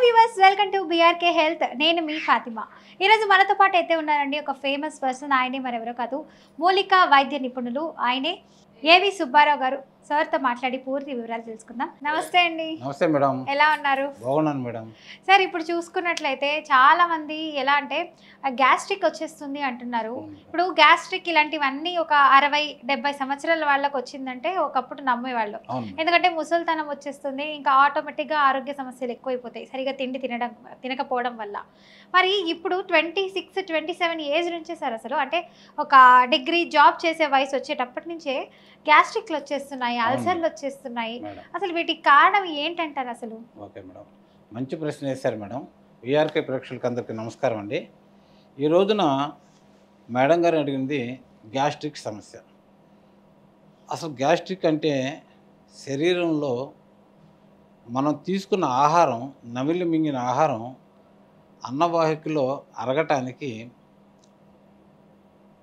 Viewers welcome to BRK health. నేను మీ ఫాతిమా. ఈరోజు మనతో పాటు అయితే ఉన్నారండి ఒక ఫేమస్ పర్సన్. ఆయనే మరెవరో కాదు, మూలికా వైద్య నిపుణులు. ఆయనే ఏవి సుబ్బారావు గారు. సార్తో మాట్లాడి పూర్తి వివరాలు తెలుసుకుందాం. నమస్తే అండి. నమస్తే మేడం. ఎలా ఉన్నారు? బాగున్నాను మేడం. సార్, ఇప్పుడు చూసుకున్నట్లయితే చాలా మంది ఎలా అంటే గ్యాస్ట్రిక్ వచ్చేస్తుంది అంటున్నారు. ఇప్పుడు గ్యాస్ట్రిక్ ఇలాంటివన్నీ ఒక 60-70 సంవత్సరాల వాళ్ళకి వచ్చిందంటే ఒకప్పుడు నమ్మేవాళ్ళు. ఎందుకంటే ముసలితనం వచ్చేస్తుంది, ఇంకా ఆటోమేటిక్గా ఆరోగ్య సమస్యలు ఎక్కువైపోతాయి సరిగా తిండి తినకపోవడం వల్ల. మరి ఇప్పుడు 26-27 ఏజ్ నుంచే సార్ అసలు అంటే ఒక డిగ్రీ జాబ్ చేసే వయసు వచ్చేటప్పటి నుంచే గ్యాస్ట్రిక్లు వచ్చేస్తున్నాయి, అల్సర్లు వచ్చేస్తున్నాయి. అసలు వీటికి కారణం ఏంటంటారు అసలు? ఓకే మేడం, మంచి ప్రశ్న వేశారు మేడం. విఆర్కే ప్రేక్షకులకి అందరికీ నమస్కారం అండి. ఈ రోజున మేడం గారు అడిగింది గ్యాస్ట్రిక్ సమస్య. అసలు గ్యాస్ట్రిక్ అంటే శరీరంలో మనం తీసుకున్న ఆహారం, నమిలి మింగిన ఆహారం అన్నవాహికలో అరగటానికి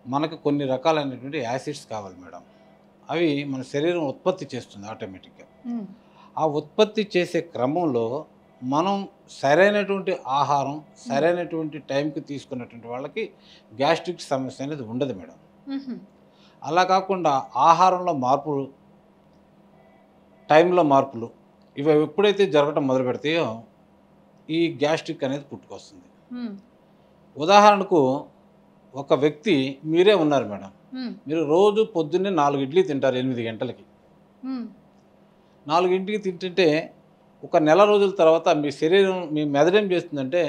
మనకు కొన్ని రకాలైనటువంటి యాసిడ్స్ కావాలి మేడం. అవి మన శరీరం ఉత్పత్తి చేస్తుంది ఆటోమేటిక్గా. ఆ ఉత్పత్తి చేసే క్రమంలో మనం సరైనటువంటి ఆహారం సరైనటువంటి టైంకి తీసుకున్నటువంటి వాళ్ళకి గ్యాస్ట్రిక్ సమస్య అనేది ఉండదు మేడం. అలా కాకుండా ఆహారంలో మార్పులు, టైంలో మార్పులు ఇవి ఎప్పుడైతే జరగటం మొదలు పెడతాయో ఈ గ్యాస్ట్రిక్ అనేది పుట్టుకొస్తుంది. ఉదాహరణకు ఒక వ్యక్తి, మీరే ఉన్నారు మేడం, మీరు రోజు పొద్దున్నే 4 ఇడ్లీ తింటారు 8 గంటలకి. 4 గంటలకి తింటుంటే ఒక నెల రోజుల తర్వాత మీ శరీరం, మీ మెదడు ఏం చేస్తుందంటే,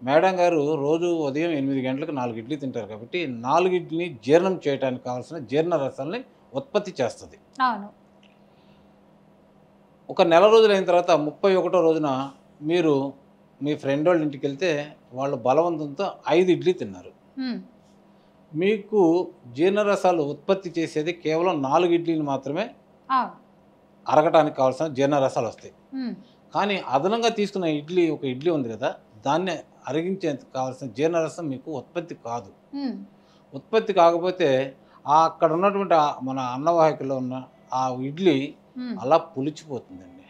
మేడం గారు రోజు ఉదయం 8 గంటలకు 4 ఇడ్లీ తింటారు కాబట్టి 4 ఇడ్లీని జీర్ణం చేయడానికి కావాల్సిన జీర్ణ రసాలని ఉత్పత్తి చేస్తుంది. ఒక నెల రోజులు అయిన తర్వాత 31వ రోజున మీరు మీ ఫ్రెండ్ వాళ్ళ ఇంటికి వెళ్తే వాళ్ళు బలవంతంతో 5 ఇడ్లీ తిన్నారు. మీకు జీర్ణరసాలు ఉత్పత్తి చేసేది కేవలం 4 ఇడ్లీలు మాత్రమే అరగటానికి కావాల్సిన జీర్ణరసాలు వస్తాయి. కానీ అదనంగా తీసుకున్న ఇడ్లీ, ఒక ఇడ్లీ ఉంది కదా, దాన్ని అరిగించేందుకు కావాల్సిన జీర్ణరసం మీకు ఉత్పత్తి కాదు. ఉత్పత్తి కాకపోతే అక్కడ ఉన్నటువంటి మన అన్నవాహికలో ఉన్న ఆ ఇడ్లీ అలా పులిచిపోతుందండి.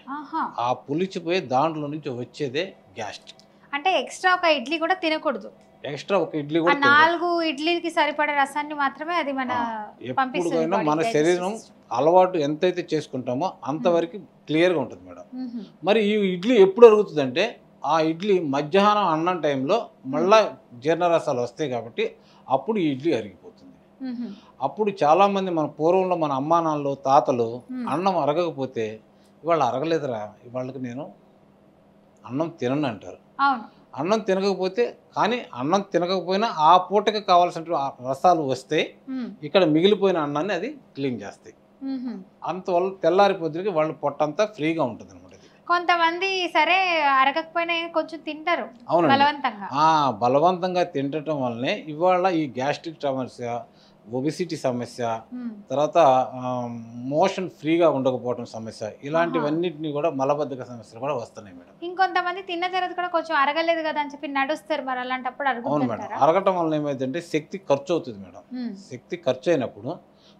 ఆ పులిచిపోయి దాంట్లో నుంచి వచ్చేదే గ్యాస్ట్రిక్. అంటే ఎక్స్ట్రా ఒక ఇడ్లీ కూడా తినకూడదు. ఎక్స్ట్రా ఒక ఇడ్లీ కూడా 4 ఇడ్లీకి సరిపడే రసాన్ని మాత్రమే అది మన ఎప్పుడైనా మన శరీరం అలవాటు ఎంతైతే చేసుకుంటామో అంతవరకు క్లియర్గా ఉంటుంది మేడం. మరి ఈ ఇడ్లీ ఎప్పుడు అరుగుతుందంటే, ఆ ఇడ్లీ మధ్యాహ్నం అన్నం టైంలో మళ్ళా జీర్ణరసాలు వస్తాయి కాబట్టి అప్పుడు ఈ ఇడ్లీ అరిగిపోతుంది. అప్పుడు చాలామంది మన పూర్వంలో మన అమ్మా నాన్నలు, తాతలు అన్నం అరగకపోతే ఇవాళ అరగలేదురా, ఇవాళకి నేను అన్నం తినను అంటారు. అన్నం తినకపోతే, కానీ అన్నం తినకపోయినా ఆ పూటకి కావాల్సిన రసాలు వస్తే ఇక్కడ మిగిలిపోయిన అన్నాన్ని అది క్లీన్ చేస్తాయి. అంతవల్ల తెల్లారి పొద్దుకి వాళ్ళు పొట్టంతా ఫ్రీగా ఉంటుంది అనమాట. కొంతమంది సరే అరగకపోయినా కొంచెం తింటారు. అవునండి, బలవంతంగా తినటం వల్లనే ఇవాళ ఈ గ్యాస్ట్రిక్ సమస్య, ఒబిసిటీ సమస్య, తర్వాత మోషన్ ఫ్రీగా ఉండకపోవడం సమస్య, ఇలాంటివన్నిటిని కూడా మలబద్ధక సమస్యలు కూడా వస్తున్నాయి మేడం. ఇంకొంతమంది తిన్న తర్వాత కూడా కొంచెం అరగలేదు కదా అని చెప్పి నడుస్తారు. మరి అలాంటప్పుడు అవును మేడం, అరగటం వల్ల ఏమైందంటే శక్తి ఖర్చు అవుతుంది మేడం. శక్తి ఖర్చు అయినప్పుడు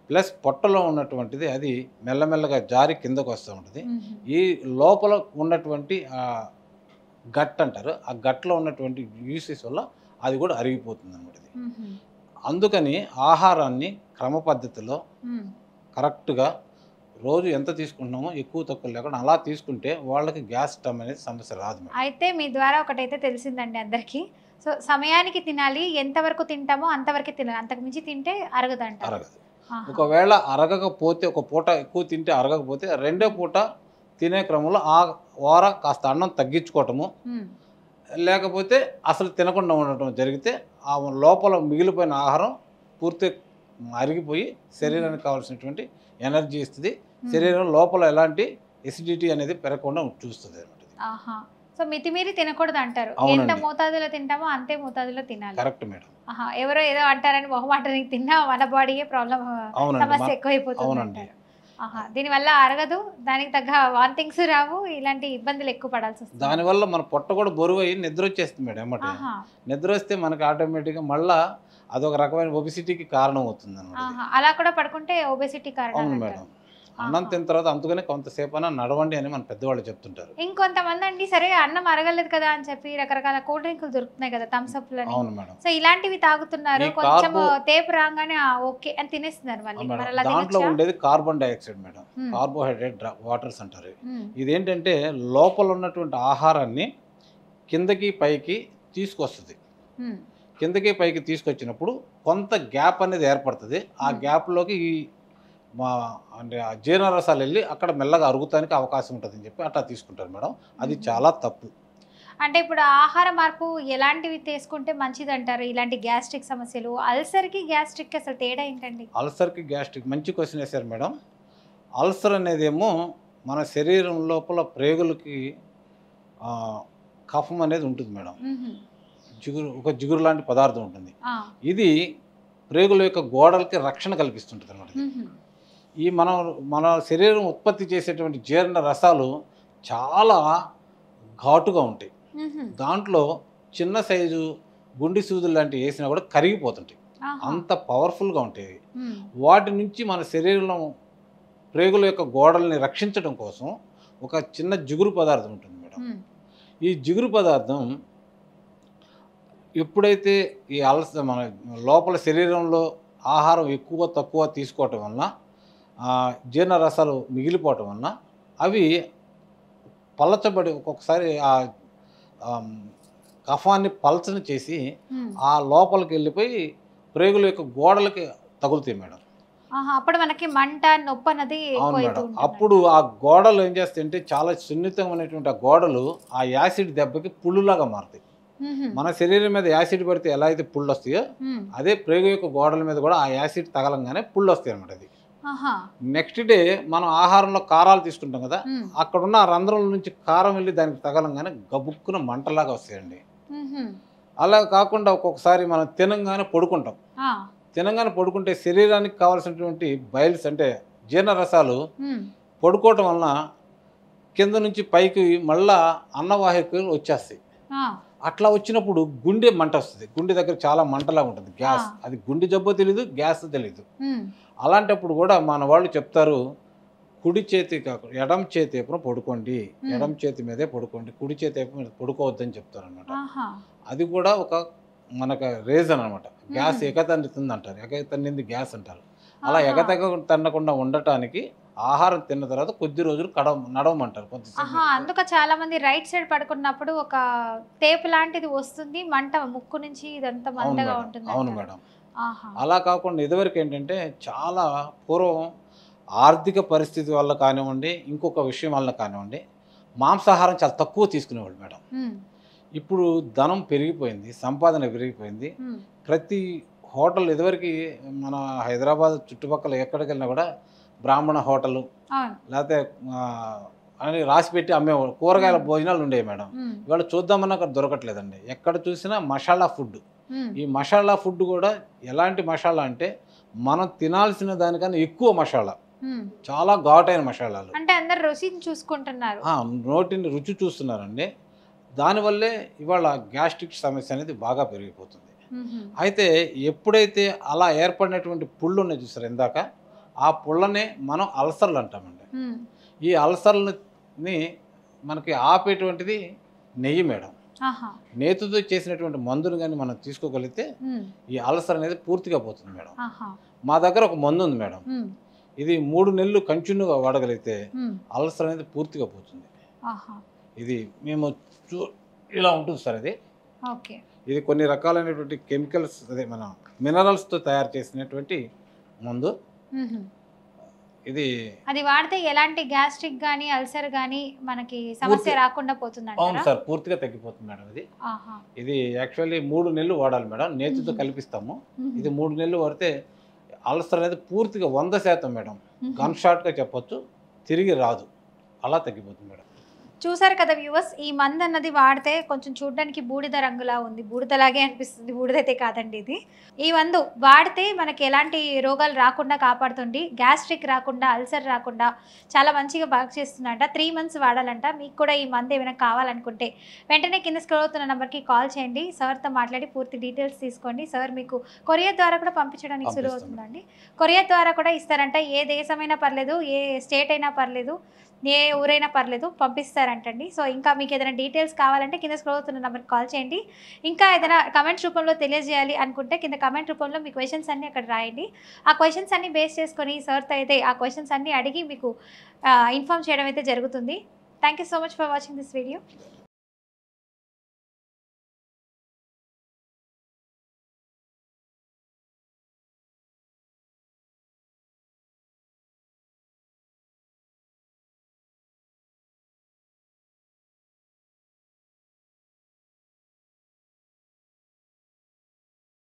ప్లస్ పొట్టలో ఉన్నటువంటిది అది మెల్లమెల్లగా జారి కిందకు వస్తూ ఉంటుంది. ఈ లోపల ఉన్నటువంటి గట్ అంటారు, ఆ గట్లో ఉన్నటువంటి యూసెస్ వల్ల అది కూడా అరిగిపోతుంది అన్నమాట. అందుకని ఆహారాన్ని క్రమ పద్ధతిలో కరెక్ట్గా రోజు ఎంత తీసుకుంటున్నామో ఎక్కువ తక్కువ లేకుండా అలా తీసుకుంటే వాళ్ళకి గ్యాస్ స్టమ్ అనేది సమస్య రాదు. అయితే మీ ద్వారా ఒకటైతే తెలిసిందండి అందరికీ. సో సమయానికి తినాలి, ఎంతవరకు తింటామో అంతవరకే తినాలి, అంతకు మించి తింటే అరగదంట. అరగదు. ఒకవేళ అరగకపోతే, ఒక పూట ఎక్కువ తింటే అరగకపోతే రెండో పూట తినే క్రమంలో ఆ వార కాస్త అన్నం తగ్గించుకోవటము, లేకపోతే అసలు తినకుండా ఉండటం జరిగితే ఆ లోపల మిగిలిపోయిన ఆహారం పూర్తి అరిగిపోయి శరీరానికి కావాల్సినటువంటి ఎనర్జీ ఇస్తుంది. శరీరం లోపల ఎలాంటి ఎసిడిటీ అనేది పెరగకుండా చూస్తుంది అన్నమాట. సో మితిమీరి తినకూడదు అంటారు. ఎంత మోతాదులో తింటామో అంతే మోతాదులో తినాలి. Correct madam. ఎవరో ఏదో అంటారని మొహమాటానికి తిన్నా మన బాడీయే ప్రాబ్లం, సమస్య ఎక్కువైపోతుంది. దీనివల్ల అరగదు, దానికి తగ్గ వాంతింగ్స్ రావు, ఇలాంటి ఇబ్బందులు ఎక్కువ పడాల్సి వస్తుంది. దానివల్ల మన పొట్ట కూడా బరువు అయ్యి నిద్ర వచ్చేస్తుంది మేడం. అన్నమాట నిద్ర వస్తే మనకి ఆటోమేటిక్గా మళ్ళీ అదొక రకమైన ఒబిసిటీకి కారణం అవుతుంది అన్నమాట. అలా కూడా పడుకుంటే ఒబెసిటీ కారణం. అవును మేడం. అన్నం తిన్న తర్వాత అందుకనే కొంతసేపు అయినా నడవండి అని మన పెద్దవాళ్ళు చెప్తుంటారు. ఇంకొంతమంది అండి సరే అన్నం అరగలేదు కదా అని చెప్పి రకరకాల కూల్ డ్రింకులు దొరుకుతున్నాయి కదా, థమ్స్ అప్ లని. అవును మేడం. సో ఇలాంటివి తాగుతున్నారు, ఈ కొంచెం తేపు రాగానే ఓకే అని తినేస్తున్నారు మళ్ళీ. మరి అలా దాంట్లో తినొచ్చా? ఉండేది carbon dioxide madam, carbohydrate waters అంటారు. ఇదేంటంటే లోపల ఉన్నటువంటి ఆహారాన్ని కిందకి పైకి తీసుకొస్తుంది. కిందకి పైకి తీసుకొచ్చినప్పుడు కొంత గ్యాప్ అనేది ఏర్పడుతుంది. ఆ గ్యాప్లోకి ఈ అంటే ఆ జీర్ణరసాలు వెళ్ళి అక్కడ మెల్లగా అరుగుతానికి అవకాశం ఉంటుందని చెప్పి అట్లా తీసుకుంటారు మేడం. అది చాలా తప్పు. అంటే ఇప్పుడు ఆహార మార్పు ఎలాంటివి తీసుకుంటే మంచిది అంటారు? ఇలాంటి గ్యాస్ట్రిక్ సమస్యలు, అల్సర్కి గ్యాస్ట్రిక్ అసలు తేడా ఏంటండి? అల్సర్కి గ్యాస్ట్రిక్ మంచి క్వశ్చన్ వేశారు మేడం. అల్సర్ అనేదేమో మన శరీరం లోపల ప్రేగులకి కఫం అనేది ఉంటుంది మేడం. జిగురు లాంటి పదార్థం ఉంటుంది. ఇది ప్రేగుల యొక్క గోడలకి రక్షణ కల్పిస్తుంటుంది అన్నమాట. ఈ మన శరీరం ఉత్పత్తి చేసేటువంటి జీర్ణ రసాలు చాలా ఘాటుగా ఉంటాయి. దాంట్లో చిన్న సైజు గుండి సూదులు లాంటివి వేసినా కూడా కరిగిపోతుంటాయి. అంత పవర్ఫుల్గా ఉంటాయి. వాటి నుంచి మన శరీరంలో ప్రేగుల యొక్క గోడల్ని రక్షించడం కోసం ఒక చిన్న జిగురు పదార్థం ఉంటుంది మేడం. ఈ జిగురు పదార్థం ఎప్పుడైతే ఈ మన లోపల శరీరంలో ఆహారం ఎక్కువ తక్కువ తీసుకోవటం వలన జీర్ణ రసాలు మిగిలిపోవటం వలన అవి పలచబడి ఒక్కొక్కసారి ఆ కఫాన్ని పలచని చేసి ఆ లోపలికి వెళ్ళిపోయి ప్రేగుల యొక్క గోడలకి తగులుతాయి మేడం. అప్పుడు మనకి మంట నొప్పి అనేది. అవును మేడం. అప్పుడు ఆ గోడలు ఏం చేస్తాయంటే చాలా సున్నితమైనటువంటి ఆ గోడలు ఆ యాసిడ్ దెబ్బకి పుళ్ళులాగా మారుతాయి. మన శరీరం మీద యాసిడ్ పడితే ఎలా అయితే పుళ్ళు వస్తాయో అదే ప్రేగు యొక్క గోడల మీద కూడా ఆ యాసిడ్ తగలంగానే పుళ్ళు వస్తాయి అన్నమాట. అది నెక్స్ట్ డే మనం ఆహారంలో కారాలు తీసుకుంటాం కదా, అక్కడున్న రంధ్రం నుంచి కారం వెళ్ళి దానికి తగలంగానే గబుక్కున మంటలాగా వస్తాయండి. అలా కాకుండా ఒక్కొక్కసారి మనం తినంగానే పడుకుంటాం. తినంగానే పడుకుంటే శరీరానికి కావాల్సినటువంటి బైల్స్ అంటే జీర్ణరసాలు పడుకోవటం వలన కింద నుంచి పైకి మళ్ళా అన్నవాహికలు వచ్చేస్తాయి. అట్లా వచ్చినప్పుడు గుండె మంట వస్తుంది. గుండె దగ్గర చాలా మంటలా ఉంటుంది, గ్యాస్. అది గుండె జబ్బో తెలీదు, గ్యాస్ తెలీదు. అలాంటప్పుడు కూడా మన వాళ్ళు చెప్తారు, కుడి చేతి కాకుండా ఎడమ చేతి వైపున పడుకోండి, ఎడమ చేతి మీదే పడుకోండి, కుడి చేతి వైపు మీద పడుకోవద్దని చెప్తారు అనమాట. అది కూడా ఒక మనకు రీజన్ అనమాట. గ్యాస్ ఎగతన్నుతుంది అంటారు, ఎగతన్నింది గ్యాస్ అంటారు. అలా తన్నకుండా ఉండటానికి ఆహారం తిన్న తర్వాత కొద్ది రోజులు నడవమంటారు. అందుక చాలా మంది రైట్ సైడ్ పడుకున్నప్పుడు ఒక టేప్ లాంటిది వస్తుంది, మంట ముక్కు నుంచి ఇదంతా మంటగా ఉంటుంది. అవును మేడం. అలా కాకుండా ఇదివరకు ఏంటంటే చాలా పూర్వం ఆర్థిక పరిస్థితి వల్ల కానివ్వండి, ఇంకొక విషయం వల్ల కానివ్వండి, మాంసాహారం చాలా తక్కువ తీసుకునేవాళ్ళు మేడం. ఇప్పుడు ధనం పెరిగిపోయింది, సంపాదన పెరిగిపోయింది. ప్రతి హోటల్ ఇదివరకు మన హైదరాబాద్ చుట్టుపక్కల ఎక్కడికి వెళ్ళినా కూడా బ్రాహ్మణ హోటల్ లేకపోతే అని రాసిపెట్టి అమ్మేవాళ్ళు. కూరగాయల భోజనాలు ఉండేవి మేడం. ఇవాళ చూద్దామన్నా అక్కడ దొరకట్లేదండి. ఎక్కడ చూసినా మసాలా ఫుడ్. ఈ మసాలా ఫుడ్ కూడా ఎలాంటి మసాలా అంటే మనం తినాల్సిన దానికన్నా ఎక్కువ మసాలా, చాలా ఘాటైన మసాలాలు. అంటే అందరు రుచిని చూసుకుంటున్నారు, నోటిని రుచి చూస్తున్నారండి. దానివల్లే ఇవాళ గ్యాస్ట్రిక్ సమస్య అనేది బాగా పెరిగిపోతుంది. అయితే ఎప్పుడైతే అలా ఏర్పడినటువంటి పుళ్ళు ఉన్నాయి చూసారు ఇందాక, ఆ పుళ్ళనే మనం అల్సర్లు అంటామండి. ఈ అల్సర్లని మనకి ఆపేటువంటిది నెయ్యి మేడం. నేతితో చేసినటువంటి మందును కానీ మనం తీసుకోగలిగితే ఈ అల్సర్ అనేది పూర్తిగా పోతుంది మేడం. మా దగ్గర ఒక మందు ఉంది మేడం, ఇది 3 నెలలు కంటిన్యూగా వాడగలిగితే అల్సర్ అనేది పూర్తిగా పోతుంది. ఇది మేము ఇలా ఉంటుంది సార్. ఇది కొన్ని రకాలైనటువంటి కెమికల్స్, అదే మన మినరల్స్తో తయారు చేసినటువంటి మందు. ఇది అది వాడితే ఎలాంటి గ్యాస్ట్రిక్ గానీ అల్సర్ గానీ మనకి సమస్య రాకుండా పోతుంది. అవును సార్, పూర్తిగా తగ్గిపోతుంది మేడం. ఇది యాక్చువల్లీ 3 నెలలు వాడాలి మేడం, నేతితో కల్పిస్తాము. ఇది 3 నెలలు వాడితే అల్సర్ అనేది పూర్తిగా 100% మేడం, గన్ షాట్గా చెప్పొచ్చు, తిరిగి రాదు, అలా తగ్గిపోతుంది మేడం. చూసారు కదా వ్యూవర్స్, ఈ మందు అన్నది వాడితే కొంచెం చూడడానికి బూడిద రంగులా ఉంది, బూడిదలాగే అనిపిస్తుంది, బూడిదైతే కాదండి ఇది. ఈ మందు వాడితే మనకి ఎలాంటి రోగాలు రాకుండా కాపాడుతుంది, గ్యాస్ట్రిక్ రాకుండా, అల్సర్ రాకుండా చాలా మంచిగా బాగా చేస్తుందంట. 3 months వాడాలంట. మీకు కూడా ఈ మందు ఏమైనా కావాలనుకుంటే వెంటనే కింద స్క్రోల్ అవుతున్న నెంబర్కి కాల్ చేయండి, సార్తో మాట్లాడి పూర్తి డీటెయిల్స్ తీసుకోండి. సార్ మీకు కొరియర్ ద్వారా కూడా పంపించడానికి సులువు అవుతుందండి. కొరియర్ ద్వారా కూడా ఇస్తారంట. ఏ దేశమైనా పర్లేదు, ఏ స్టేట్ అయినా పర్లేదు, ఏ ఊరైనా పర్లేదు, పంపిస్తారంటండి. సో ఇంకా మీకు ఏదైనా డీటెయిల్స్ కావాలంటే కింద స్క్రోల్ అవుతున్న నెంబర్కి కాల్ చేయండి. ఇంకా ఏదైనా కమెంట్స్ రూపంలో తెలియజేయాలి అనుకుంటే కింద కమెంట్ రూపంలో మీ క్వశ్చన్స్ అన్నీ అక్కడ రాయండి. ఆ క్వశ్చన్స్ అన్నీ బేస్ చేసుకొని సార్తో అయితే ఆ క్వశ్చన్స్ అన్నీ అడిగి మీకు ఇన్ఫార్మ్ చేయడం అయితే జరుగుతుంది. Thank you so much for watching this video.